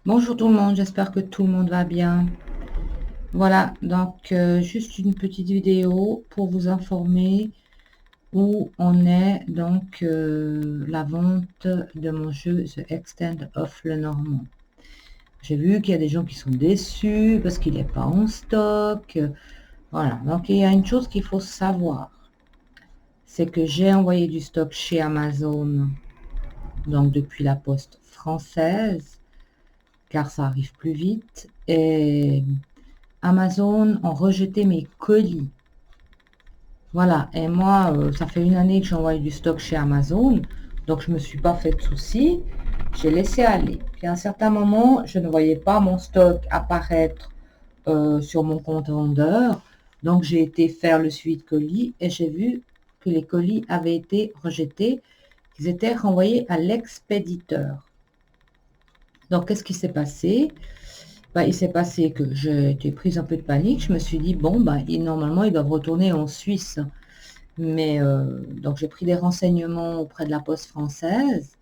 Bonjour tout le monde, j'espère que tout le monde va bien. Voilà, donc juste une petite vidéo pour vous informer où on est donc la vente de mon jeu The Extent of Lenormand. J'ai vu qu'il y a des gens qui sont déçus parce qu'il n'est pas en stock. Voilà, donc il y a une chose qu'il faut savoir, c'est que j'ai envoyé du stock chez Amazon, donc depuis la poste française, car ça arrive plus vite. Et Amazon ont rejeté mes colis. Voilà, et moi, ça fait une année que j'envoie du stock chez Amazon, donc je ne me suis pas fait de soucis. J'ai laissé aller. Puis à un certain moment, je ne voyais pas mon stock apparaître sur mon compte vendeur, donc j'ai été faire le suivi de colis et j'ai vu que les colis avaient été rejetés, qu'ils étaient renvoyés à l'expéditeur. Donc qu'est-ce qui s'est passé? Bah, il s'est passé que j'ai été prise un peu de panique. Je me suis dit, bon, bah, normalement, ils doivent retourner en Suisse. Mais donc, j'ai pris des renseignements auprès de la Poste française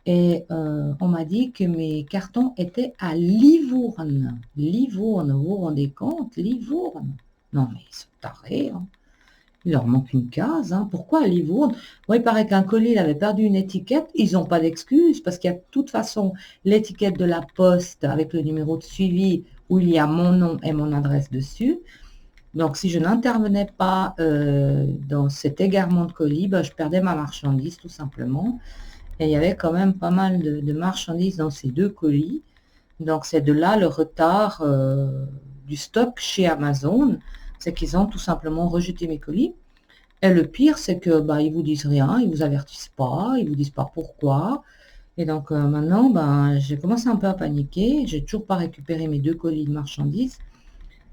et on m'a dit que mes cartons étaient à Livourne. Livourne, vous vous rendez compte? Livourne? Non, mais ils sont tarés, hein. Il leur manque une case, hein. Pourquoi à Livourne? Moi, il paraît qu'un colis, il avait perdu une étiquette. Ils n'ont pas d'excuse parce qu'il y a de toute façon l'étiquette de la poste avec le numéro de suivi où il y a mon nom et mon adresse dessus. Donc, si je n'intervenais pas dans cet égarement de colis, ben, je perdais ma marchandise tout simplement. Et il y avait quand même pas mal de marchandises dans ces deux colis. Donc, c'est de là le retard du stock chez Amazon. C'est qu'ils ont tout simplement rejeté mes colis. Et le pire, c'est que bah, ils vous disent rien, ils vous avertissent pas, ils vous disent pas pourquoi. Et donc maintenant, ben, j'ai commencé un peu à paniquer. J'ai toujours pas récupéré mes deux colis de marchandises.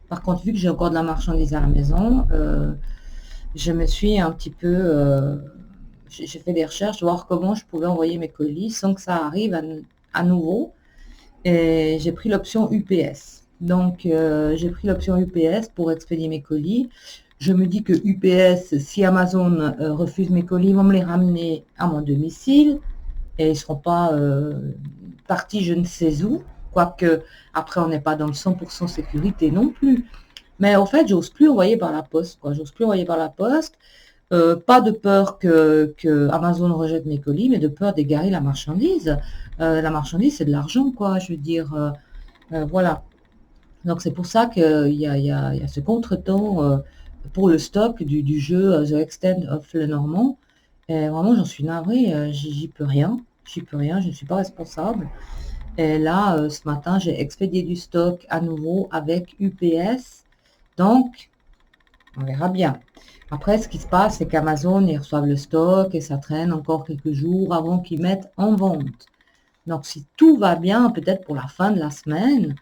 Par contre, vu que j'ai encore de la marchandise à la maison, je me suis un petit peu, j'ai fait des recherches, voir comment je pouvais envoyer mes colis sans que ça arrive à nouveau. Et j'ai pris l'option UPS. Donc, j'ai pris l'option UPS pour expédier mes colis. Je me dis que UPS, si Amazon refuse mes colis, ils vont me les ramener à mon domicile et ils ne seront pas partis je ne sais où. Quoique, après, on n'est pas dans le 100% sécurité non plus. Mais en fait, j'ose plus envoyer par la poste, quoi. J'ose plus envoyer par la poste. Pas de peur que Amazon rejette mes colis, mais de peur d'égarer la marchandise. La marchandise, c'est de l'argent, quoi. Je veux dire, voilà. Donc c'est pour ça qu'il y a ce contretemps pour le stock du jeu The Extent of Lenormand. Et vraiment, j'en suis navrée. J'y peux rien. J'y peux rien. Je ne suis pas responsable. Et là, ce matin, j'ai expédié du stock à nouveau avec UPS. Donc, on verra bien. Après, ce qui se passe, c'est qu'Amazon, ils reçoivent le stock et ça traîne encore quelques jours avant qu'ils mettent en vente. Donc, si tout va bien, peut-être pour la fin de la semaine,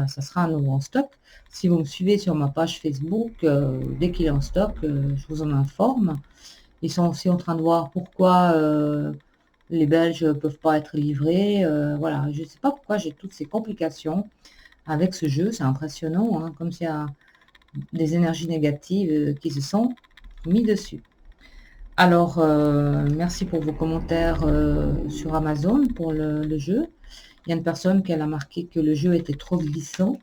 ça sera à nouveau en stock. Si vous me suivez sur ma page Facebook, dès qu'il est en stock, je vous en informe. Ils sont aussi en train de voir pourquoi les Belges ne peuvent pas être livrés. Voilà, je ne sais pas pourquoi j'ai toutes ces complications avec ce jeu. C'est impressionnant, hein, comme s'il y a des énergies négatives qui se sont mis dessus. Alors, merci pour vos commentaires sur Amazon pour le jeu. Il y a une personne qui a marqué que le jeu était trop glissant.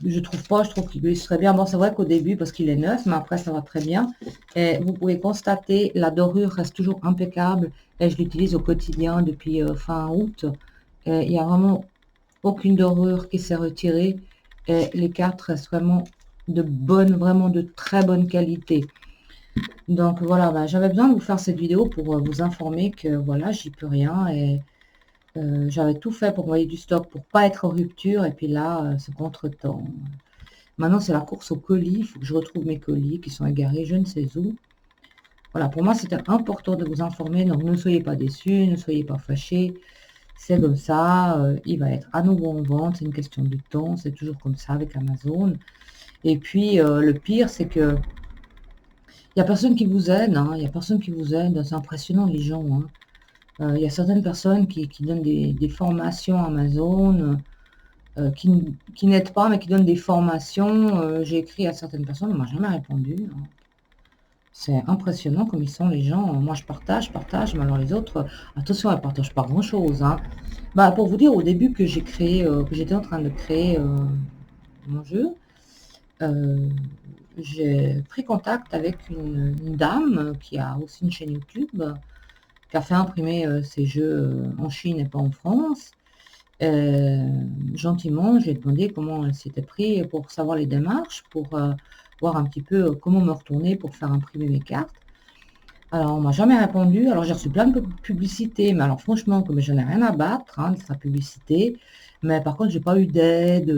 Je trouve pas, je trouve qu'il glisse très bien. Bon, c'est vrai qu'au début, parce qu'il est neuf, mais après, ça va très bien. Et vous pouvez constater, la dorure reste toujours impeccable. Et je l'utilise au quotidien depuis fin août. Et il n'y a vraiment aucune dorure qui s'est retirée. Et les cartes restent vraiment de bonne, vraiment de très bonne qualité. Donc voilà, bah, j'avais besoin de vous faire cette vidéo pour vous informer que voilà, j'y peux rien et j'avais tout fait pour envoyer du stock pour pas être en rupture et puis là, ce contretemps. Maintenant, c'est la course aux colis. Il faut que je retrouve mes colis qui sont égarés, je ne sais où. Voilà, pour moi, c'était important de vous informer. Donc, ne soyez pas déçus, ne soyez pas fâchés. C'est comme ça. Il va être à nouveau en vente. C'est une question de temps. C'est toujours comme ça avec Amazon. Et puis, le pire, c'est que il n'y a personne qui vous aide, hein. Il n'y a personne qui vous aide. C'est impressionnant, les gens, hein. Il y a certaines personnes qui donnent des formations Amazon, qui n'aident pas, mais qui donnent des formations. J'ai écrit à certaines personnes, on ne m'a jamais répondu, hein. C'est impressionnant comme ils sont les gens. Moi, je partage, mais alors les autres, attention, elles partagent pas grand-chose, hein. Bah, pour vous dire, au début que j'ai créé, que j'étais en train de créer mon jeu, euh, j'ai pris contact avec une dame qui a aussi une chaîne YouTube, qui a fait imprimer ses jeux en Chine et pas en France. Gentiment, j'ai demandé comment elle s'était pris pour savoir les démarches, pour voir un petit peu comment me retourner pour faire imprimer mes cartes. Alors, on m'a jamais répondu. Alors, j'ai reçu plein de publicités, mais alors franchement, comme j'en ai rien à battre de sa publicité, mais par contre, j'ai pas eu d'aide,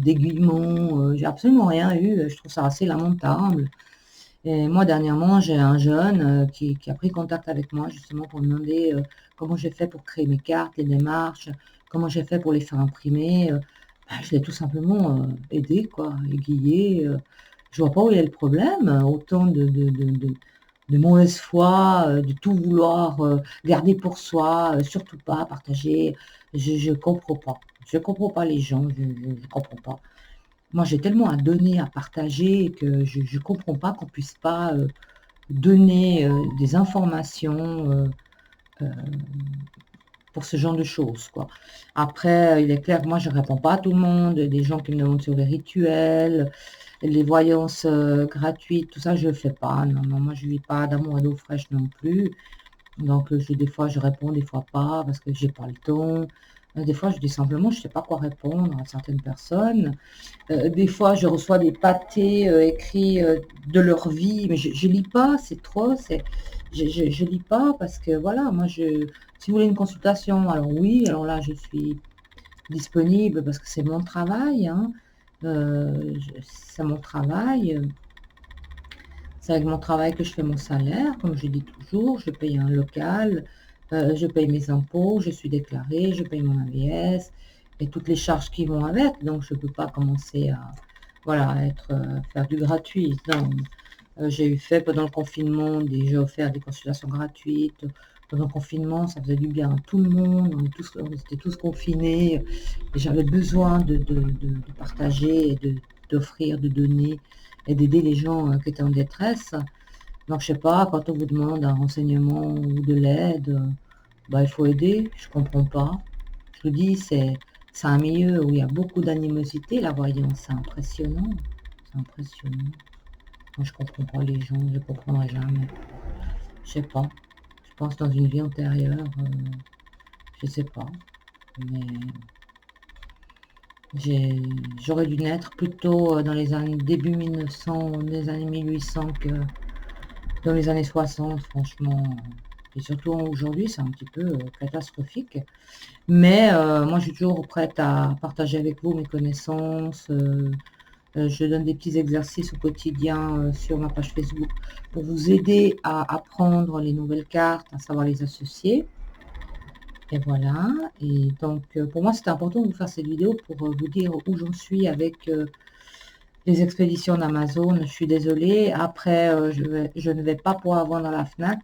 d'aiguillement, j'ai absolument rien eu. Je trouve ça assez lamentable. Et moi, dernièrement, j'ai un jeune qui a pris contact avec moi justement pour me demander comment j'ai fait pour créer mes cartes, les démarches, comment j'ai fait pour les faire imprimer. Je l'ai tout simplement aidé, quoi, aiguillé. Je vois pas où il y a le problème. Autant de mauvaise foi, de tout vouloir garder pour soi, surtout pas partager. Je comprends pas. Je comprends pas les gens. Je comprends pas. Moi, j'ai tellement à donner, à partager que je ne comprends pas qu'on puisse pas donner des informations euh, pour ce genre de choses, quoi. Après, il est clair que moi, je ne réponds pas à tout le monde. Des gens qui me demandent sur les rituels, les voyances gratuites, tout ça, je ne fais pas. Non, non, moi, je ne vis pas d'amour et d'eau fraîche non plus. Donc, des fois, je réponds, des fois pas, parce que j'ai pas le temps. Des fois, je dis simplement, je ne sais pas quoi répondre à certaines personnes. Des fois, je reçois des pâtés écrits de leur vie, mais je lis pas, c'est trop, je lis pas parce que voilà, moi, si vous voulez une consultation, alors oui, alors là, je suis disponible parce que c'est mon travail, hein. C'est mon travail. C'est avec mon travail que je fais mon salaire, comme je dis toujours, je paye un local, je paye mes impôts, je suis déclarée, je paye mon AVS et toutes les charges qui vont avec. Donc, je ne peux pas commencer à voilà, faire du gratuit. Donc, j'ai eu fait pendant le confinement, j'ai offert des consultations gratuites. Pendant le confinement, ça faisait du bien à tout le monde, on était tous confinés et j'avais besoin de partager et d'offrir, de donner et d'aider les gens qui étaient en détresse. Donc, je sais pas, quand on vous demande un renseignement ou de l'aide, bah, il faut aider. Je comprends pas. Je vous dis, c'est un milieu où il y a beaucoup d'animosité, la voyance. C'est impressionnant. C'est impressionnant. Moi, je comprends pas les gens. Je ne comprendrai jamais. Je sais pas. Je pense dans une vie antérieure, je sais pas. Mais j'aurais dû naître plutôt dans les années début 1900, les années 1800 que dans les années 60, franchement. Et surtout aujourd'hui, c'est un petit peu catastrophique. Mais moi, je suis toujours prête à partager avec vous mes connaissances. Je donne des petits exercices au quotidien sur ma page Facebook pour vous aider à apprendre les nouvelles cartes, à savoir les associer. Et voilà. Et donc, pour moi, c'était important de vous faire cette vidéo pour vous dire où j'en suis avec les expéditions d'Amazon. Je suis désolée. Après, je ne vais pas pouvoir vendre à la FNAC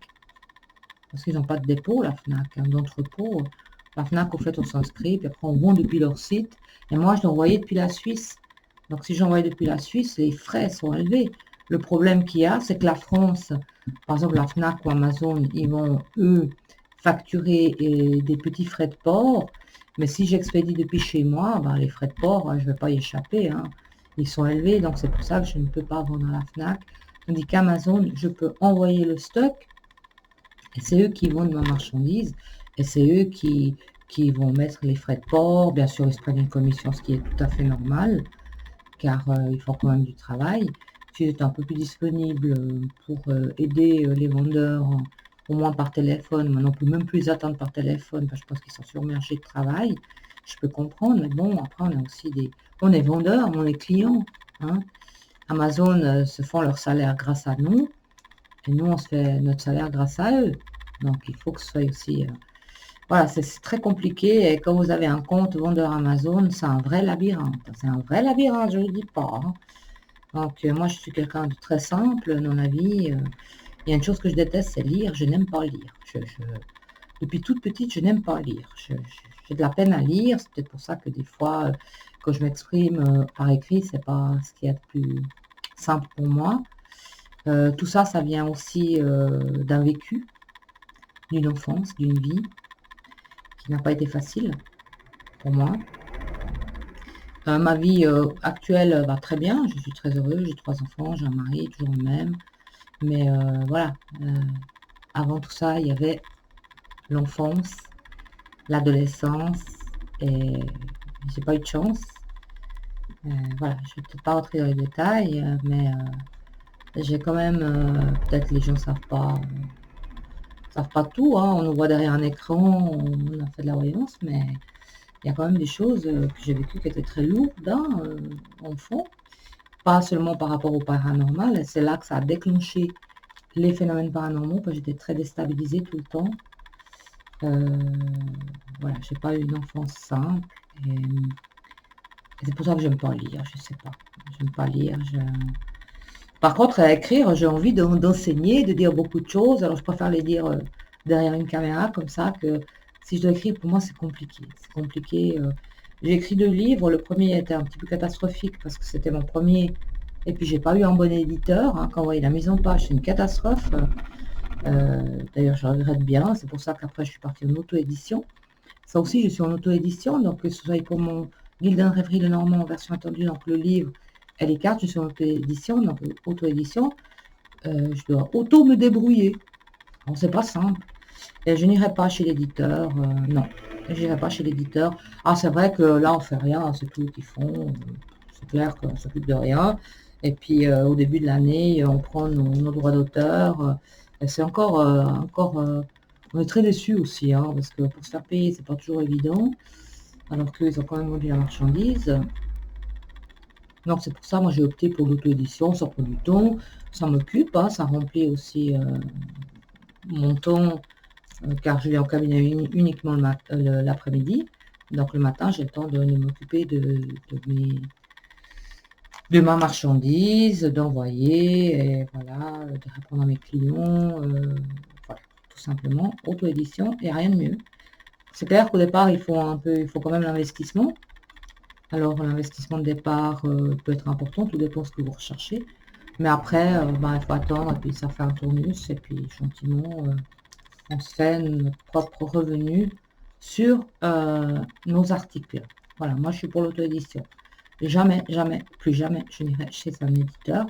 parce qu'ils n'ont pas de dépôt, la FNAC, d'entrepôt. La FNAC, au fait, on s'inscrit, puis après, on vend depuis leur site. Et moi, je dois envoyer depuis la Suisse. Donc, si j'envoie depuis la Suisse, les frais sont élevés. Le problème qu'il y a, c'est que la France, par exemple, la FNAC ou Amazon, ils vont, eux, facturer des petits frais de port. Mais si j'expédie depuis chez moi, ben, les frais de port, je ne vais pas y échapper, hein. Ils sont élevés, donc c'est pour ça que je ne peux pas vendre à la FNAC. Tandis qu'Amazon, je peux envoyer le stock, et c'est eux qui vendent ma marchandise, et c'est eux qui vont mettre les frais de port. Bien sûr, ils se prennent une commission, ce qui est tout à fait normal, car ils font quand même du travail. Si j'étais un peu plus disponible pour aider les vendeurs, au moins par téléphone, maintenant on ne peut même plus les attendre par téléphone, parce que je pense qu'ils sont surmergés de travail, je peux comprendre, mais bon, après on a aussi on est vendeurs, on est clients, hein. Amazon se font leur salaire grâce à nous, et nous on se fait notre salaire grâce à eux. Donc il faut que ce soit aussi... voilà, c'est très compliqué, et quand vous avez un compte vendeur Amazon, c'est un vrai labyrinthe. C'est un vrai labyrinthe, je ne le dis pas, hein. Donc moi je suis quelqu'un de très simple dans la vie. Il y a une chose que je déteste, c'est lire. Je n'aime pas lire. Depuis toute petite, je n'aime pas lire. J'ai de la peine à lire. C'est peut-être pour ça que des fois, quand je m'exprime par écrit, c'est pas ce qui est le plus simple pour moi. Tout ça, ça vient aussi d'un vécu, d'une enfance, d'une vie qui n'a pas été facile pour moi. Ma vie actuelle va très bien, je suis très heureuse, j'ai 3 enfants, j'ai un mari, toujours le même. Mais voilà, avant tout ça, il y avait l'enfance, l'adolescence, et j'ai pas eu de chance. Voilà, je vais peut-être pas rentrer dans les détails, mais j'ai quand même, peut-être les gens savent pas tout, hein. On nous voit derrière un écran, on a fait de la voyance, mais il y a quand même des choses que j'ai vécues qui étaient très lourdes, hein, en fond. Pas seulement par rapport au paranormal, et c'est là que ça a déclenché les phénomènes paranormaux, parce que j'étais très déstabilisée tout le temps. Voilà, j'ai pas eu une enfance simple, et c'est pour ça que j'aime pas lire, je sais pas. J'aime pas lire. Par contre, à écrire, j'ai envie d'enseigner, de dire beaucoup de choses. Alors, je préfère les dire derrière une caméra, comme ça, que si je dois écrire, pour moi, c'est compliqué. C'est compliqué. J'ai écrit 2 livres. Le premier était un petit peu catastrophique parce que c'était mon premier. Et puis, j'ai pas eu un bon éditeur. Hein. Quand vous voyez la mise en page, c'est une catastrophe. D'ailleurs, je regrette bien. C'est pour ça qu'après, je suis partie en auto-édition. Ça aussi, je suis en auto-édition. Donc, que ce soit pour mon Gildan Rêverie Le Normand en version attendue, donc le livre et les cartes, je suis en auto-édition. Donc, auto-édition, je dois auto me débrouiller. Bon, c'est pas simple. Et je n'irai pas chez l'éditeur. Non, je n'irai pas chez l'éditeur. Ah, c'est vrai que là, on fait rien. C'est tout qu'ils font. C'est clair qu'on s'occupe de rien. Et puis, au début de l'année, on prend nos droits d'auteur. Et c'est encore, on est très déçus aussi, hein, parce que pour se faire payer, c'est pas toujours évident, alors qu'ils ont quand même vendu la marchandise. Donc c'est pour ça, moi j'ai opté pour l'auto-édition, ça prend du temps, ça m'occupe, hein, ça remplit aussi mon temps, car je vais en cabinet uniquement l'après-midi. Donc le matin, j'ai le temps de m'occuper de ma marchandise, d'envoyer, et voilà, de répondre à mes clients, voilà, tout simplement, auto-édition et rien de mieux. C'est clair qu'au départ, il faut quand même l'investissement. Alors l'investissement de départ peut être important, tout dépend de ce que vous recherchez. Mais après, il faut attendre, et puis ça fait un tournus, et puis gentiment, on se fait notre propre revenu sur nos articles. Voilà, moi je suis pour l'auto-édition. Jamais, jamais, plus jamais, je n'irai chez un éditeur.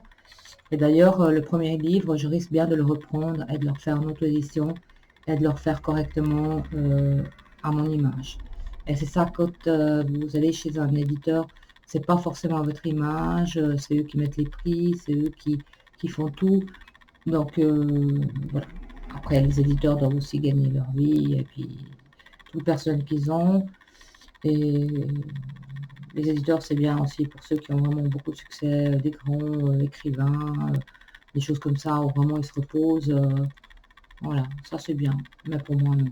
Et d'ailleurs, le premier livre, je risque bien de le reprendre et de le refaire en auto-édition et de le refaire correctement à mon image. Et c'est ça, quand vous allez chez un éditeur, c'est pas forcément à votre image, c'est eux qui mettent les prix, c'est eux qui font tout. Donc, voilà. Après, les éditeurs doivent aussi gagner leur vie, et puis toute personne qu'ils ont. Et les éditeurs, c'est bien aussi pour ceux qui ont vraiment beaucoup de succès, des grands écrivains, des choses comme ça, où vraiment ils se reposent. Voilà, ça c'est bien. Mais pour moi, non.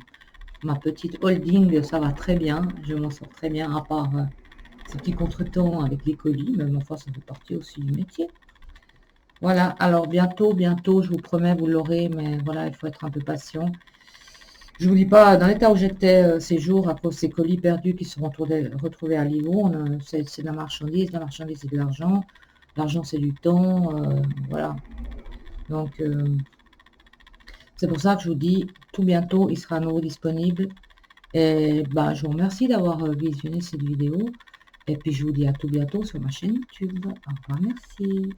Ma petite holding, ça va très bien. Je m'en sors très bien, à part ces petits contretemps avec les colis. Mais enfin, ça fait partie aussi du métier. Voilà, alors bientôt, je vous promets, vous l'aurez. Mais voilà, il faut être un peu patient. Je vous dis pas, dans l'état où j'étais ces jours, à cause de ces colis perdus qui sont retrouvés à Livourne, c'est de la marchandise c'est de l'argent. L'argent, c'est du temps. Voilà. Donc, c'est pour ça que je vous dis, tout bientôt, il sera à nouveau disponible. Et je vous remercie d'avoir visionné cette vidéo. Et puis, je vous dis à tout bientôt sur ma chaîne YouTube. Au revoir, merci.